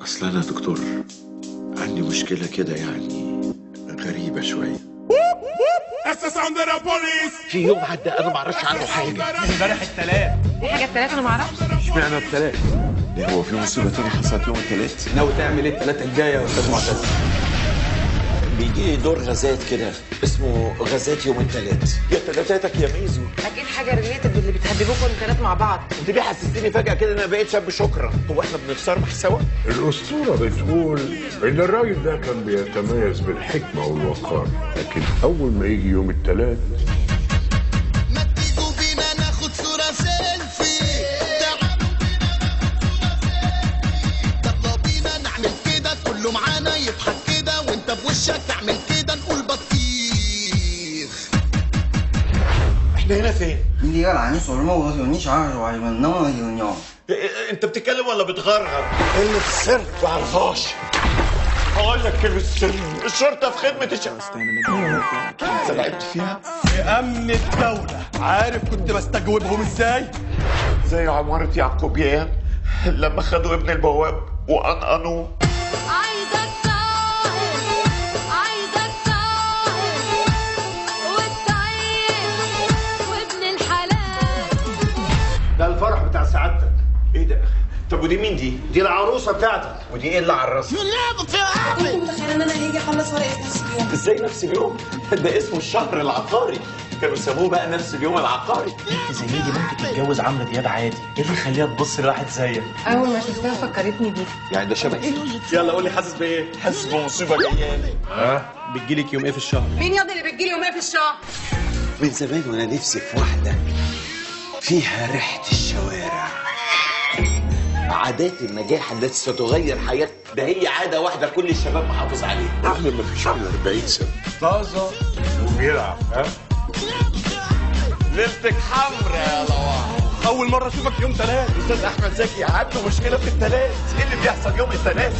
اصل انا دكتور عندي مشكله كده يعني غريبه شويه. في يوم عدى انا ما اعرفش عنه حاجه. امبارح التلات. في حاجه التلات انا ما اعرفش. اشمعنى التلات؟ ليه هو في مصيبه تانية حصلت يوم التلات؟ ناوي تعمل ايه التلاتة الجايه يا استاذ معتز؟ بيجي لي دور غازات كده اسمه غازات يوم التلات. يا تلاتاتك يا ميزو. اكيد حاجه ريليتد باللي بتهببوكوا التلات مع بعض. انت ليه حسستني فجاه كده ان انا بقيت شاب شكرا؟ هو احنا بنتصرمح سوا؟ الأسطورة بتقول إن الراجل ده كان بيتميز بالحكمة والوقار، لكن أول ما يجي يوم التلات ما تيجوا بينا ناخد صورة سيلفي. تعالوا بينا ناخد صورة سيلفي. يلا بينا نعمل كده كله معانا يضحك كده وانت بوشك تعمل كده نقول بطيخ. احنا هنا فين؟ 你个懒，你说什么我说，你啥时候你们能不能听听？ انت بتتكلم ولا بتغرغر؟ كلمة سر ما اعرفهاش. هقول لك كلمة سر، الشرطة في خدمة انت لعبت فيها؟ امن الدوله، عارف كنت بستجوبهم ازاي؟ زي عمارة يعقوبيان لما خدوا ابن البواب وأنقنوه. عايزك طاهر، عايزك طاهر والطيب وابن الحلال. ده الفرح بتاع سعادتك. ايه ده؟ طب ودي مين دي؟ دي العروسه بتاعتك. ودي ايه اللي على الراس؟ كنت متخيله ان انا هيجي اخلص ورقه نفس اليوم. ازاي نفس اليوم؟ ده اسمه الشهر العقاري، كانوا سموه بقى نفس اليوم العقاري. زي دي ممكن تتجوز عمرو دياب عادي، ايه اللي يخليها تبص لواحد زيك؟ اول ما شفتها فكرتني بيك. يعني ده شبه ايه؟ يلا قول لي حاسس بايه؟ حاسس بمصيبه جايه لي. بتجيلك يوم ايه في الشهر؟ مين ياض اللي بتجيلي يومين في الشهر؟ من زمان وانا نفسي في واحده فيها ريحه الشوارع. عادات النجاح التي ستغير حياتك، ده هي عاده واحده كل الشباب محافظ عليها. احنا ما فيش ولا 40 سنة طازة وبيلعب. ليلتك حمرا يا لواح. اول مره اشوفك يوم تلات. استاذ احمد زكي عنده مشكله في التلات. ايه اللي بيحصل يوم التلات؟